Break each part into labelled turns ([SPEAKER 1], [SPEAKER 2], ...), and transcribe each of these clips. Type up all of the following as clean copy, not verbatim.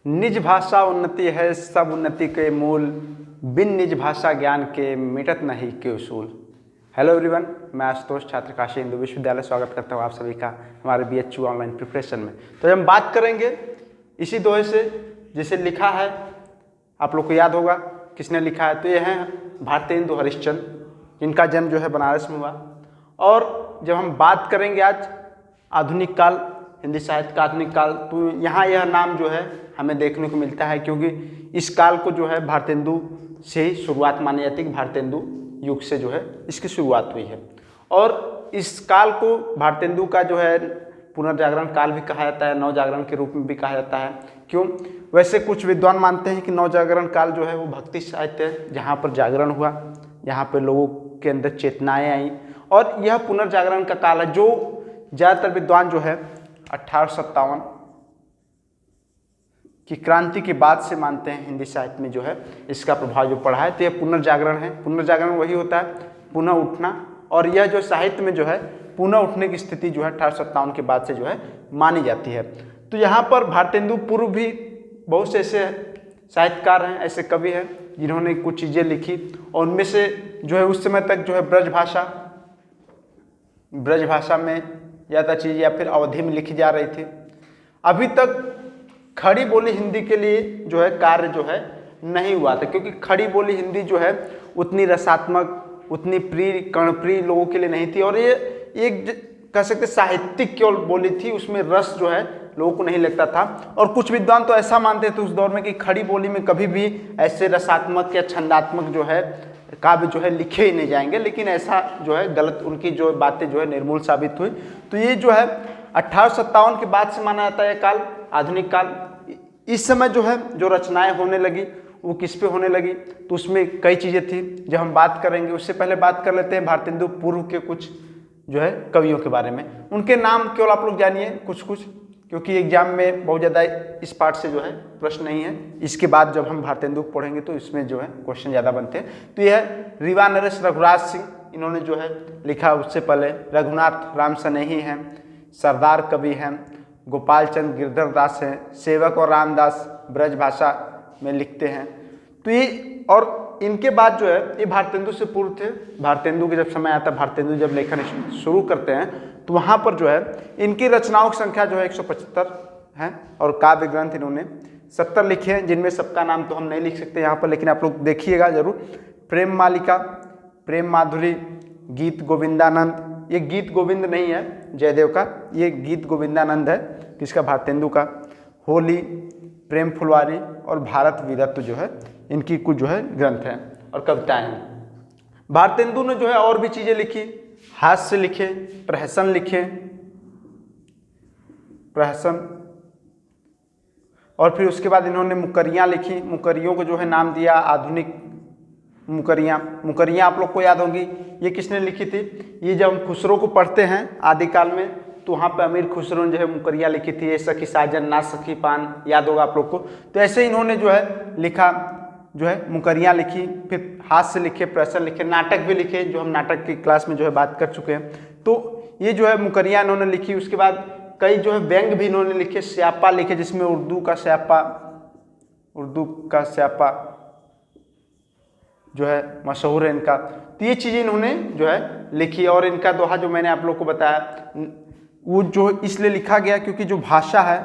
[SPEAKER 1] निज भाषा उन्नति है सब उन्नति के मूल, बिन निज भाषा ज्ञान के मिटत नहीं के उसूल। हेलो एवरीवन, मैं आशुतोष छात्र काशी हिंदू विश्वविद्यालय स्वागत करता हूँ आप सभी का हमारे BHU ऑनलाइन प्रिपरेशन में। तो हम बात करेंगे इसी दोहे से जिसे लिखा है, आप लोग को याद होगा किसने लिखा है, तो ये हैं भारतेंदु हरिश्चंद्र, जिनका जन्म जो है बनारस में हुआ। और जब हम बात करेंगे आज आधुनिक काल, हिंदी साहित्य का आधुनिक काल, तो यहाँ यह नाम जो है हमें देखने को मिलता है, क्योंकि इस काल को जो है भारतेंदु से ही शुरुआत मानी जाती है कि भारतेंदु युग से जो है इसकी शुरुआत हुई है। और इस काल को भारतेंदु का जो है पुनर्जागरण काल भी कहा जाता है, नवजागरण के रूप में भी कहा जाता है। क्यों? वैसे कुछ विद्वान मानते हैं कि नवजागरण काल जो है वो भक्ति साहित्य है, जहाँ पर जागरण हुआ, यहाँ पर लोगों के अंदर चेतनाएँ आई, और यह पुनर्जागरण का काल है जो ज़्यादातर विद्वान जो है 1857 की क्रांति के बाद से मानते हैं। हिंदी साहित्य में जो है इसका प्रभाव जो पड़ा है, तो यह पुनर्जागरण है। पुनर्जागरण वही होता है पुनः उठना, और यह जो साहित्य में जो है पुनः उठने की स्थिति जो है 1857 के बाद से जो है मानी जाती है। तो यहाँ पर भारतेंदु पूर्व भी बहुत से ऐसे साहित्यकार हैं, ऐसे कवि हैं जिन्होंने कुछ चीज़ें लिखी, और उनमें से जो है उस समय तक जो है ब्रज भाषा में ज़्यादा चीज़ या फिर अवधि में लिखी जा रही थी। अभी तक खड़ी बोली हिंदी के लिए जो है कार्य जो है नहीं हुआ था, क्योंकि खड़ी बोली हिंदी जो है उतनी रसात्मक, उतनी प्रिय कर्णप्रिय लोगों के लिए नहीं थी, और ये एक कह सकते साहित्यिक केवल बोली थी, उसमें रस जो है लोगों को नहीं लगता था। और कुछ विद्वान तो ऐसा मानते थे उस दौर में कि खड़ी बोली में कभी भी ऐसे रसात्मक या छंदात्मक जो है काव्य जो है लिखे ही नहीं जाएंगे, लेकिन ऐसा जो है गलत, उनकी जो बातें जो है निर्मूल साबित हुई। तो ये जो है 1857 के बाद से माना जाता है काल, आधुनिक काल। इस समय जो है जो रचनाएं होने लगी वो किस पे होने लगी, तो उसमें कई चीज़ें थी जब हम बात करेंगे। उससे पहले बात कर लेते हैं भारतेंदु पूर्व के कुछ जो है कवियों के बारे में। उनके नाम केवल आप लोग जानिए कुछ कुछ, क्योंकि एग्जाम में बहुत ज़्यादा इस पार्ट से जो है प्रश्न नहीं है। इसके बाद जब हम भारतेंदु पढ़ेंगे तो इसमें जो है क्वेश्चन ज़्यादा बनते हैं। तो यह रीवा नरेश रघुराज सिंह, इन्होंने जो है लिखा। उससे पहले रघुनाथ राम सनेही हैं, सरदार कवि हैं, गोपाल चंद गिरधर दास हैं, सेवक और रामदास ब्रज भाषा में लिखते हैं। तो ये, और इनके बाद जो है ये भारतेंदु से पूर्व थे। भारतेंदु के जब समय आता, भारतेंदु जब लेखन शुरू करते हैं तो वहाँ पर जो है इनकी रचनाओं की संख्या जो है 175 है, और काव्य ग्रंथ इन्होंने 70 लिखे हैं, जिनमें सबका नाम तो हम नहीं लिख सकते यहाँ पर, लेकिन आप लोग देखिएगा जरूर। प्रेम मालिका, प्रेम माधुरी, गीत गोविंदानंद, ये गीत गोविंद नहीं है जयदेव का, ये गीत गोविंदानंद है किसका, भारतेंदु का। होली, प्रेम फुलवारी और भारत वीरत्व जो है इनकी कुछ जो है ग्रंथ हैं और कविताएं हैं। भारतेंदु ने जो है और भी चीज़ें लिखी, हास्य लिखे, प्रहसन लिखे, प्रहसन, और फिर उसके बाद इन्होंने मुकरियाँ लिखी। मुकरियों को जो है नाम दिया आधुनिक मुकरियाँ। मुकरियाँ आप लोग को याद होंगी, ये किसने लिखी थी? ये जब हम खुसरो को पढ़ते हैं आदिकाल में, तो वहाँ पे अमीर खुसरो ने जो है मुकरियाँ लिखी थी। ये सखी साजन ना सखी पान, याद होगा आप लोग को। तो ऐसे इन्होंने जो है लिखा, जो है मुकरियाँ लिखी, फिर हास्य लिखे, प्रहसन लिखे, नाटक भी लिखे, जो हम नाटक की क्लास में जो है बात कर चुके हैं। तो ये जो है मुकरियाँ इन्होंने लिखी। उसके बाद कई जो है व्यंग भी इन्होंने लिखे, स्यापा लिखे, जिसमें उर्दू का स्यापा जो है मशहूर है इनका। तो ये चीज़ें इन्होंने जो है लिखी। और इनका दोहा जो मैंने आप लोग को बताया, वो जो इसलिए लिखा गया क्योंकि जो भाषा है,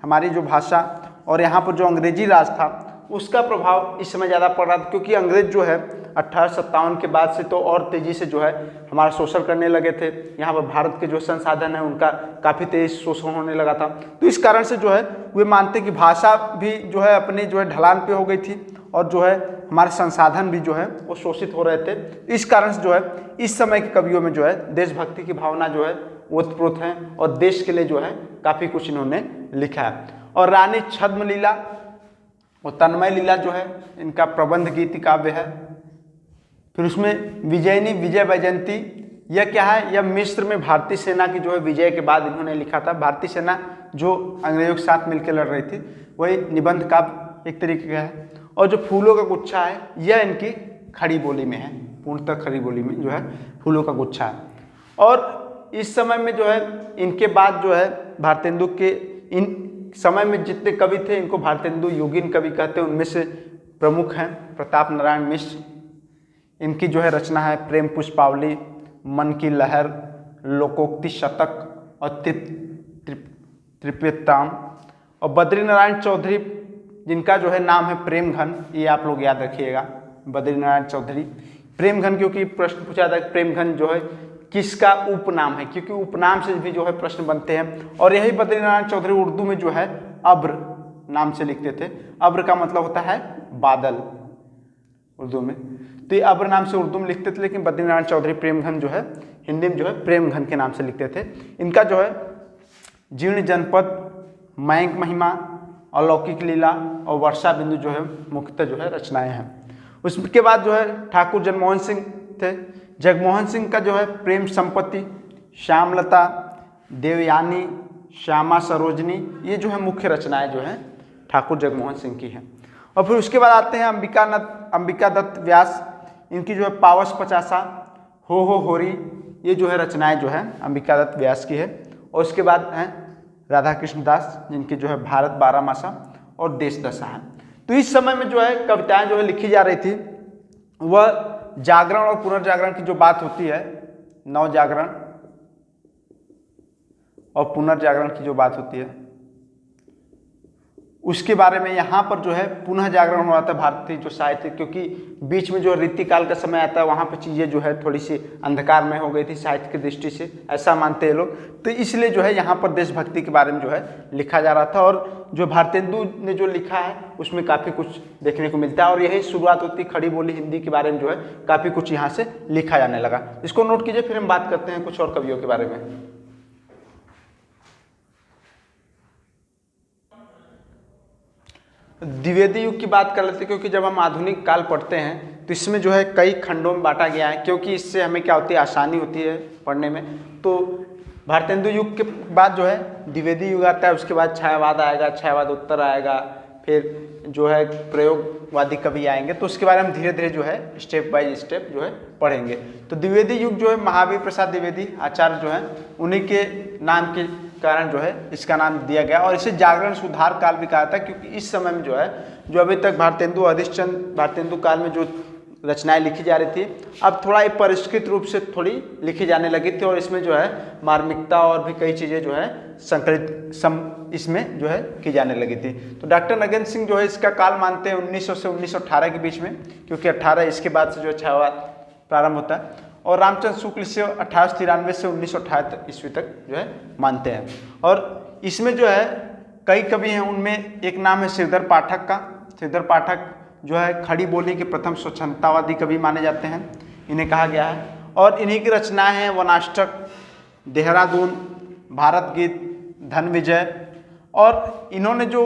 [SPEAKER 1] हमारी जो भाषा, और यहाँ पर जो अंग्रेजी राज था उसका प्रभाव इस समय ज़्यादा पड़ रहा था, क्योंकि अंग्रेज जो है 1857 के बाद से तो और तेज़ी से जो है हमारा शोषण करने लगे थे। यहाँ पर भारत के जो संसाधन है उनका काफ़ी तेज शोषण होने लगा था। तो इस कारण से जो है वे मानते कि भाषा भी जो है अपनी जो है ढलान पे हो गई थी, और जो है हमारे संसाधन भी जो है वो शोषित हो रहे थे। इस कारण से जो है इस समय के कवियों में जो है देशभक्ति की भावना जो है ओतप्रोत है, और देश के लिए जो है काफ़ी कुछ इन्होंने लिखा है। और रानी छद्म लीला और तन्मय लीला जो है इनका प्रबंध गीति काव्य है। फिर उसमें विजयनी विजय वैजयंती, यह क्या है? यह मिस्र में भारतीय सेना की जो है विजय के बाद इन्होंने लिखा था। भारतीय सेना जो अंग्रेजों के साथ मिलकर लड़ रही थी, वही निबंध काव्य एक तरीके का है। और जो फूलों का गुच्छा है, यह इनकी खड़ी बोली में है, पूर्णतः खड़ी बोली में जो है फूलों का गुच्छा है। और इस समय में जो है इनके बाद जो है भारतेंदु के समय में जितने कवि थे इनको भारतेंदु युगीन कवि कहते हैं। उनमें से प्रमुख हैं प्रताप नारायण मिश्र। इनकी जो है रचना है प्रेम पुष्पावली, मन की लहर, लोकोक्ति शतक और त्रिपिताम। और बद्री नारायण चौधरी जिनका जो है नाम है प्रेम घन, ये आप लोग याद रखिएगा, बद्री नारायण चौधरी प्रेम घन, क्योंकि प्रश्न पूछा था प्रेम घन जो है किसका उपनाम है, क्योंकि उपनाम से भी जो है प्रश्न बनते हैं। और यही बद्री नारायण चौधरी उर्दू में जो है अब्र नाम से लिखते थे। अब्र का मतलब होता है बादल उर्दू में, तो ये अब्र नाम से उर्दू में लिखते थे, लेकिन बद्री नारायण चौधरी प्रेम घन जो है हिंदी में जो है प्रेम घन के नाम से लिखते थे। इनका जो है जीर्ण जनपद, मयंक महिमा, अलौकिक लीला और वर्षा बिंदु जो है मुख्यतः जो है रचनाएं हैं। उसके बाद जो है ठाकुर जगमोहन सिंह थे। जगमोहन सिंह का जो है प्रेम संपत्ति, श्यामलता, देवयानी, श्यामा सरोजनी, ये जो है मुख्य रचनाएं जो है ठाकुर जगमोहन सिंह की हैं। और फिर उसके बाद आते हैं अंबिका दत्त व्यास। इनकी जो है पावस पचासा, हो होरी, ये जो है रचनाएं जो है अंबिका दत्त व्यास की है। और उसके बाद हैं राधा कृष्ण दास, जिनकी जो है भारत 12 मासा और देश दशा है। तो इस समय में जो है कविताएं जो है लिखी जा रही थी, वह जागरण और पुनर्जागरण की जो बात होती है, नव जागरण और पुनर्जागरण की जो बात होती है, उसके बारे में यहाँ पर जो है पुनः जागरण हो रहा था भारतीय जो साहित्य, क्योंकि बीच में जो रीतिकाल का समय आता है वहाँ पर चीज़ें जो है थोड़ी सी अंधकार में हो गई थी साहित्य की दृष्टि से, ऐसा मानते हैं लोग। तो इसलिए जो है यहाँ पर देशभक्ति के बारे में जो है लिखा जा रहा था। और जो भारतेंदु ने जो लिखा है उसमें काफ़ी कुछ देखने को मिलता है। और यही शुरुआत होती खड़ी बोली हिंदी के बारे में जो है काफ़ी कुछ यहाँ से लिखा जाने लगा। इसको नोट कीजिए, फिर हम बात करते हैं कुछ और कवियों के बारे में। द्विवेदी युग की बात कर लेते हैं, क्योंकि जब हम आधुनिक काल पढ़ते हैं तो इसमें जो है कई खंडों में बांटा गया है, क्योंकि इससे हमें क्या होती है आसानी होती है पढ़ने में। तो भारतेंदु युग के बाद जो है द्विवेदी युग आता है, उसके बाद छायावाद आएगा, छायावाद उत्तर आएगा, फिर जो है प्रयोगवादी कवि आएंगे। तो उसके बारे में धीरे धीरे जो है स्टेप बाय स्टेप जो है पढ़ेंगे। तो द्विवेदी युग जो है महावीर प्रसाद द्विवेदी आचार्य जो है उन्हीं के नाम के कारण जो है इसका नाम दिया गया। और इसे जागरण सुधार काल भी कहा था, क्योंकि इस समय में जो है जो अभी तक भारतेंदु हरिश्चंद्र भारतेंदु काल में जो रचनाएं लिखी जा रही थी, अब थोड़ा एक परिष्कृत रूप से थोड़ी लिखी जाने लगी थी। और इसमें जो है मार्मिकता और भी कई चीज़ें जो है संकलित इसमें जो है की जाने लगी थी। तो डॉक्टर नगेंद्र सिंह जो है इसका काल मानते हैं 1900 से 1918 के बीच में, क्योंकि 18 इसके बाद से जो है छायावाद प्रारंभ होता है। और रामचंद्र शुक्ल इसे 1893 से 1928 ईस्वी तक जो है मानते हैं। और इसमें जो है कई कवि हैं, उनमें एक नाम है श्रीधर पाठक का। श्रीधर पाठक जो है खड़ी बोली के प्रथम स्वच्छंदतावादी कवि माने जाते हैं, इन्हें कहा गया है। और इन्हीं की रचनाएं हैं वनाष्टक, देहरादून, भारत गीत, धन विजय। और इन्होंने जो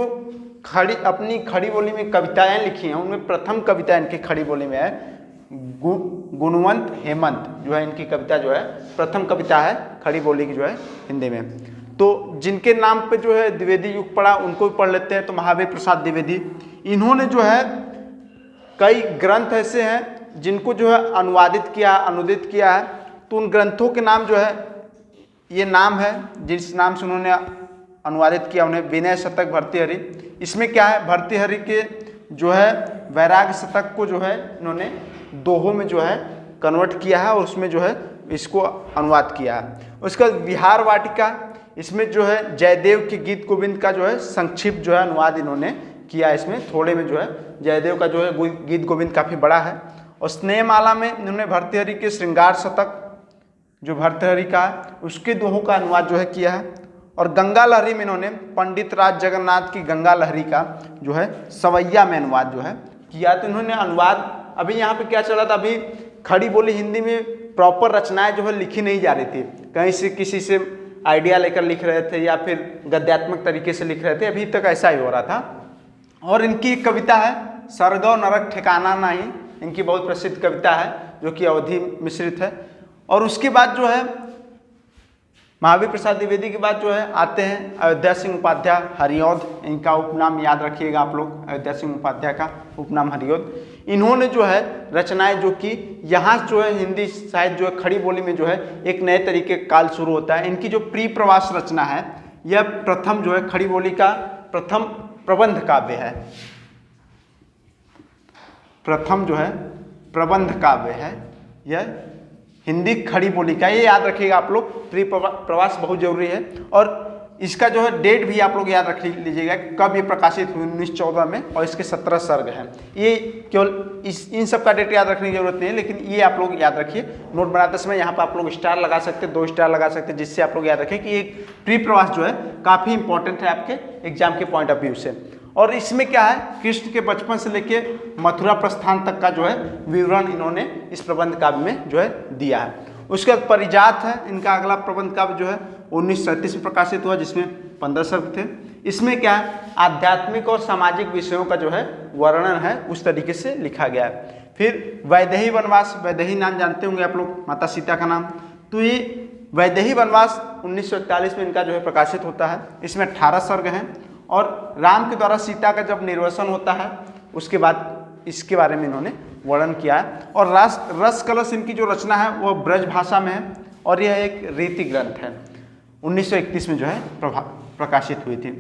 [SPEAKER 1] अपनी खड़ी बोली में कविताएं लिखी हैं, उनमें प्रथम कविता इनकी खड़ी बोली में है गुणवंत हेमंत, जो है इनकी कविता जो है प्रथम कविता है खड़ी बोली की जो है हिंदी में। तो जिनके नाम पे जो है द्विवेदी युग पड़ा उनको भी पढ़ लेते हैं। तो महावीर प्रसाद द्विवेदी, इन्होंने जो है कई ग्रंथ ऐसे हैं जिनको जो है अनुवादित किया, अनुदित किया है। तो उन ग्रंथों के नाम जो है, ये नाम है जिस नाम से उन्होंने अनुवादित किया, उन्हें विनय शतक भर्तृहरि। इसमें क्या है, भर्तृहरि के जो है वैराग्य शतक को जो है इन्होंने दोहों में जो है कन्वर्ट किया है और उसमें जो है इसको अनुवाद किया है। उसका विहार वाटिका, इसमें जो है जयदेव के गीत गोविंद का जो है संक्षिप्त जो है अनुवाद इन्होंने किया है। इसमें थोड़े में जो है जयदेव का जो है गीत गोविंद काफ़ी बड़ा है। और स्नेहमाला में इन्होंने भर्तृहरि के श्रृंगार शतक जो भर्तृहरि का है उसके दोहों का अनुवाद जो है किया है। और गंगा लहरी में इन्होंने पंडित राज जगन्नाथ की गंगा लहरी का जो है सवैया में अनुवाद जो है किया। तो इन्होंने अनुवाद, अभी यहाँ पे क्या चल रहा था, अभी खड़ी बोली हिंदी में प्रॉपर रचनाएं जो है लिखी नहीं जा रही थी, कहीं से किसी से आइडिया लेकर लिख रहे थे या फिर गद्यात्मक तरीके से लिख रहे थे, अभी तक ऐसा ही हो रहा था। और इनकी एक कविता है स्वर्ग और नरक ठिकाना नहीं, इनकी बहुत प्रसिद्ध कविता है जो कि अवधि मिश्रित है। और उसके बाद जो है महावीर प्रसाद द्विवेदी के बाद जो है आते हैं अयोध्या सिंह उपाध्याय हरिऔध, इनका उपनाम याद रखिएगा आप लोग, अयोध्या सिंह उपाध्याय का उपनाम हरिऔध। इन्होंने जो है रचनाएं जो कि यहाँ जो है हिंदी साहित्य जो है खड़ी बोली में जो है एक नए तरीके का काल शुरू होता है। इनकी जो प्री प्रवास रचना है, यह प्रथम जो है खड़ी बोली का प्रथम प्रबंध काव्य है, प्रथम जो है प्रबंध काव्य है यह हिंदी खड़ी बोली का। ये याद रखिएगा आप लोग, प्री प्रवास बहुत जरूरी है। और इसका जो है डेट भी आप लोग याद रख लीजिएगा, कब ये प्रकाशित हुई 1914 में, और इसके 17 सर्ग हैं। ये केवल इन सब का डेट याद रखने की जरूरत नहीं है, लेकिन ये आप लोग याद रखिए। नोट बनाते समय यहाँ पर आप लोग स्टार लगा सकते हैं, 2 स्टार लगा सकते हैं, जिससे आप लोग याद रखें कि एक प्री प्रवास जो है काफ़ी इंपॉर्टेंट है आपके एग्जाम के पॉइंट ऑफ व्यू से। और इसमें क्या है, कृष्ण के बचपन से लेके मथुरा प्रस्थान तक का जो है विवरण इन्होंने इस प्रबंध काव्य में जो है दिया है। उसके बाद परिजात है इनका अगला प्रबंध काव्य जो है 1937 में प्रकाशित हुआ, जिसमें 15 सर्ग थे। इसमें क्या है, आध्यात्मिक और सामाजिक विषयों का जो है वर्णन है उस तरीके से लिखा गया है। फिर वैदेही वनवास, वैदेही नाम जानते होंगे आप लोग, माता सीता का नाम। तो ये वैदेही वनवास 1941 में इनका जो है प्रकाशित होता है। इसमें 18 सर्ग हैं और राम के द्वारा सीता का जब निर्वासन होता है उसके बाद इसके बारे में इन्होंने वर्णन किया है। और रस कलश इनकी जो रचना है वह ब्रज भाषा में है और यह एक रीति ग्रंथ है, 1931 में जो है प्रकाशित हुई थी।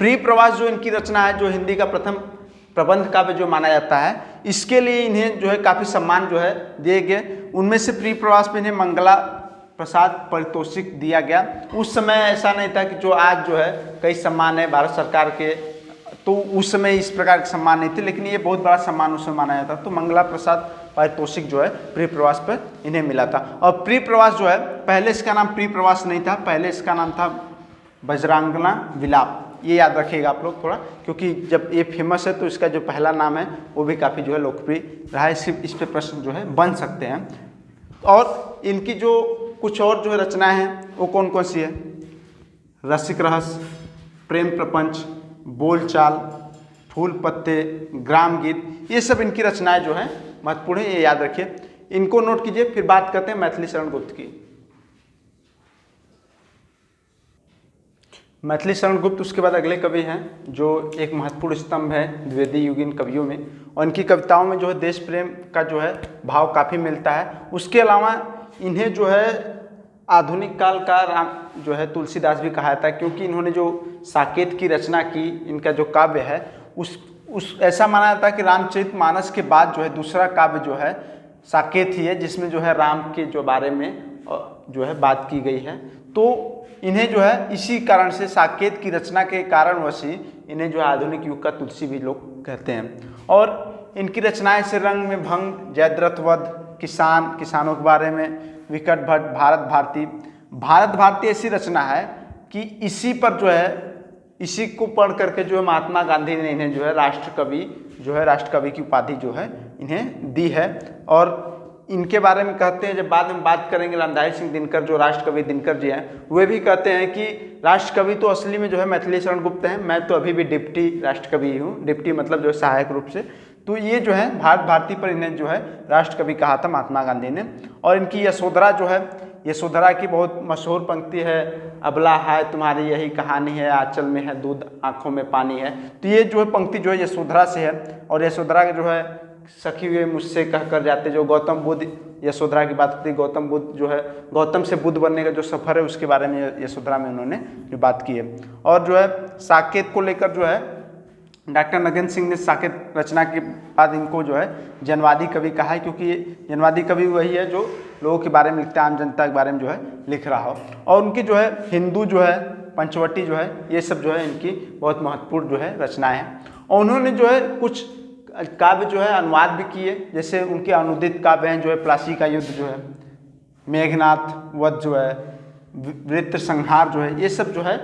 [SPEAKER 1] प्री प्रवास जो इनकी रचना है, जो हिंदी का प्रथम प्रबंध काव्य जो माना जाता है, इसके लिए इन्हें जो है काफ़ी सम्मान जो है दिए गए। उनमें से प्री प्रवास में इन्हें मंगला प्रसाद पारितोषिक दिया गया। उस समय ऐसा नहीं था कि जो आज जो है कई सम्मान है भारत सरकार के, तो उस समय इस प्रकार के सम्मान नहीं थे, लेकिन ये बहुत बड़ा सम्मान उस समय माना जाता। तो मंगला प्रसाद पारितोषिक जो है प्री प्रवास पर इन्हें मिला था। और प्री प्रवास जो है, पहले इसका नाम प्री प्रवास नहीं था, पहले इसका नाम था वज्रांगना विलाप। ये याद रखिएगा आप लोग थोड़ा, क्योंकि जब ये फेमस है तो इसका जो पहला नाम है वो भी काफ़ी जो है लोकप्रिय रहा है। इस पे प्रश्न जो है बन सकते हैं। और इनकी जो कुछ और जो है रचनाएं हैं वो कौन कौन सी है, रसिक रहस्य, प्रेम प्रपंच, बोलचाल, फूल पत्ते, ग्राम गीत, ये सब इनकी रचनाएं जो हैं महत्वपूर्ण है, ये याद रखिए, इनको नोट कीजिए। फिर बात करते हैं मैथिली शरण गुप्त की। मैथिली शरण गुप्त उसके बाद अगले कवि हैं जो एक महत्वपूर्ण स्तंभ है द्विवेदी युगीन कवियों में, और इनकी कविताओं में जो है देश प्रेम का जो है भाव काफ़ी मिलता है। उसके अलावा इन्हें जो है आधुनिक काल का राम जो है तुलसीदास भी कहा जाता है, क्योंकि इन्होंने जो साकेत की रचना की, इनका जो काव्य है उस ऐसा माना जाता है कि रामचरितमानस के बाद जो है दूसरा काव्य जो है साकेत ही है, जिसमें जो है राम के जो बारे में जो है बात की गई है। तो इन्हें जो है इसी कारण से साकेत की रचना के कारणवश ही इन्हें जो है आधुनिक युग का तुलसी भी लोग कहते हैं। और इनकी रचनाएं से रंग में भंग, जयद्रथ वध, किसानों के बारे में, विकट भट्ट, भारत भारती ऐसी रचना है कि इसी पर जो है, इसी को पढ़ करके जो है महात्मा गांधी ने इन्हें जो है राष्ट्र कवि की उपाधि जो है इन्हें दी है। और इनके बारे में कहते हैं, जब बाद में बात करेंगे, रामधारी सिंह दिनकर जो राष्ट्र कवि दिनकर जी हैं, वे भी कहते हैं कि राष्ट्र कवि तो असली में जो है मैथिली शरण गुप्त हैं, मैं तो अभी भी डिप्टी राष्ट्र कवि ही हूँ, डिप्टी मतलब जो है सहायक रूप से। तो ये जो है भारत भारती पर इन्हें जो है राष्ट्र कवि कहा था महात्मा गांधी ने। और इनकी यशोधरा जो है, यशोधरा की बहुत मशहूर पंक्ति है, अबला है तुम्हारी यही कहानी है, आंचल में है दूध आंखों में पानी है। तो ये जो है पंक्ति जो है यशोधरा से है। और यशोधरा के जो है सखी हुए मुझसे कह कर जाते, जो गौतम बुद्ध, यशोधरा की बात होती है, गौतम बुद्ध जो है गौतम से बुद्ध बनने का जो सफ़र है उसके बारे में यशोधरा में उन्होंने जो बात की है। और जो है साकेत को लेकर जो है डॉक्टर नगेंद्र सिंह ने साकेत रचना के बाद इनको जो है जनवादी कवि कहा है, क्योंकि ये जनवादी कवि वही है जो लोगों के बारे में लिखता है, आम जनता के बारे में जो है लिख रहा हो। और उनकी जो है हिंदू जो है, पंचवटी जो है, ये सब जो है इनकी बहुत महत्वपूर्ण जो है रचनाएं हैं। और उन्होंने जो है कुछ काव्य जो है अनुवाद भी किए, जैसे उनके अनुदित काव्य हैं जो है प्लासी का युद्ध जो है, मेघनाथ वध जो है, वृत्र संहार जो है, ये सब जो है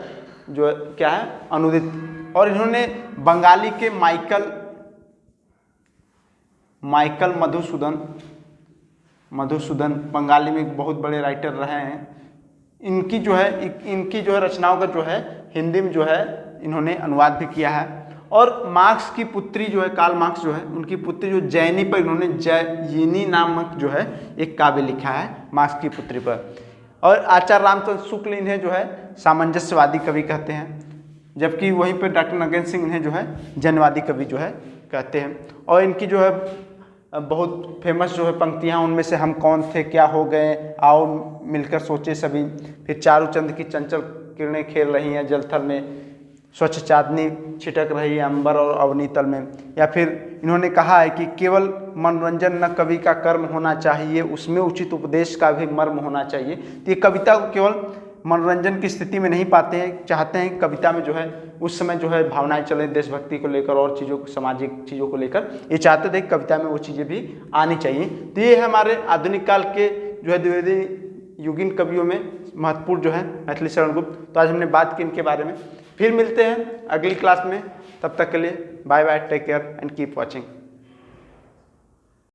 [SPEAKER 1] क्या है अनुदित। और इन्होंने बंगाली के माइकल मधुसूदन बंगाली में बहुत बड़े राइटर रहे हैं। इनकी जो है रचनाओं का जो है हिंदी में जो है इन्होंने अनुवाद भी किया है। और मार्क्स की पुत्री जो है, कार्ल मार्क्स जो है, उनकी पुत्री जो जैनी पर इन्होंने जयिनी नामक जो है एक काव्य लिखा है मार्क्स की पुत्री पर। और आचार्य रामचंद्र शुक्ल इन्हें जो है सामंजस्यवादी कवि कहते हैं, जबकि वहीं पर डॉक्टर नगेंद्र सिंह इन्हें जो है जनवादी कवि जो है कहते हैं। और इनकी जो है बहुत फेमस जो है पंक्तियाँ, उनमें से हम कौन थे क्या हो गए, आओ मिलकर सोचे सभी, फिर चारू चंद की चंचल किरणें खेल रही हैं जलथल में, स्वच्छ चांदनी छिटक रही है अंबर और अवनी तल में। या फिर इन्होंने कहा है कि केवल मनोरंजन न कवि का कर्म होना चाहिए, उसमें उचित उपदेश का भी मर्म होना चाहिए। तो ये कविता को केवल मनोरंजन की स्थिति में नहीं पाते हैं, चाहते हैं कविता में जो है उस समय जो है भावनाएं चले देशभक्ति को लेकर और चीज़ों को, सामाजिक चीज़ों को लेकर, ये चाहते थे कि कविता में वो चीज़ें भी आनी चाहिए। तो ये है हमारे आधुनिक काल के जो है द्विवेदी युगीन कवियों में महत्वपूर्ण जो है मैथिली शरण गुप्त। तो आज हमने बात की इनके बारे में। फिर मिलते हैं अगली क्लास में, तब तक के लिए bye bye, take care and keep watching.